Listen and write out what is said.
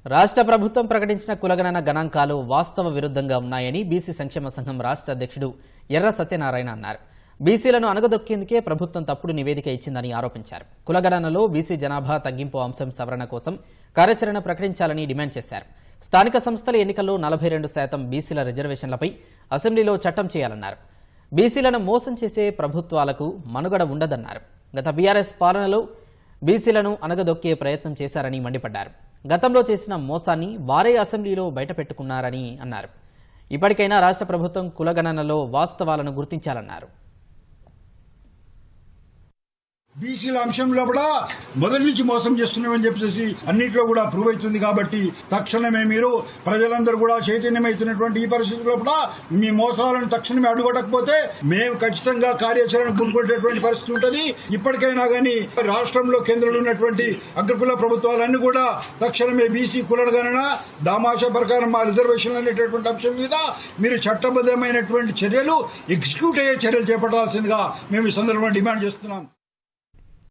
రాష్ట్ర ప్రభుత్వం ప్రకటించిన కులగణన గణాంకాలు వాస్తవ విరుద్ధంగా ఉన్నాయని బీసీ సంక్షేమ సంఘం రాష్ట్ర అధ్యక్షుడు ఎర్ర సత్యనారాయణ అన్నారు. బీసీలను అణగదొక్కేందుకే ప్రభుత్వం తప్పుడు నివేదిక ఇచ్చిందని ఆరోపించారు. కులగణనలో బీసీ జనాభా తగ్గింపు అంశం సవరణ కోసం కార్యాచరణ ప్రకటించాలని డిమాండ్ చేశారు. స్థానిక సంస్థల ఎన్నికల్లో 42% బీసీల రిజర్వేషన్లపై అసెంబ్లీలో చట్టం చేయాలన్నారు. బీసీలను మోసం చేసే ప్రభుత్వాలకు మనుగడ ఉండదన్నారు. గత బీఆర్ఎస్ పాలనలో బీసీలను అణగదొక్కే ప్రయత్నం చేశారని మండిపడ్డారు. గతంలో చేసిన మోసాన్ని వారే అసెంబ్లీలో బయటపెట్టుకున్నారని అన్నారు. ఇప్పటికైనా రాష్ట్ర ప్రభుత్వం కులగణనలో వాస్తవాలను గుర్తించాలన్నారు. బీసీల అంశంలో కూడా మొదటి నుంచి మోసం చేస్తున్నామని చెప్పేసి అన్నింటిలో కూడా ప్రూవ్ అవుతుంది. కాబట్టి తక్షణమే మీరు ప్రజలందరూ కూడా చైతన్యమవుతున్నటువంటి ఈ పరిస్థితుల్లో కూడా మీ మోసాలను తక్షణమే అడ్డుకోవకపోతే మేము ఖచ్చితంగా కార్యాచరణ పూనుకునేటువంటి పరిస్థితి ఉంటుంది. ఇప్పటికైనా కానీ రాష్ట్రంలో కేంద్రంలో ఉన్నటువంటి అగ్రకుల ప్రభుత్వాలన్నీ కూడా తక్షణమే బీసీ కులగణన దామాషా ప్రకారం మా రిజర్వేషన్ అనేటటువంటి అంశం మీద మీరు చట్టబద్ధమైనటువంటి చర్యలు ఎగ్జిక్యూట్ అయ్యే చర్యలు చేపట్టాల్సిందిగా మేము ఈ సందర్భంగా డిమాండ్ చేస్తున్నాం.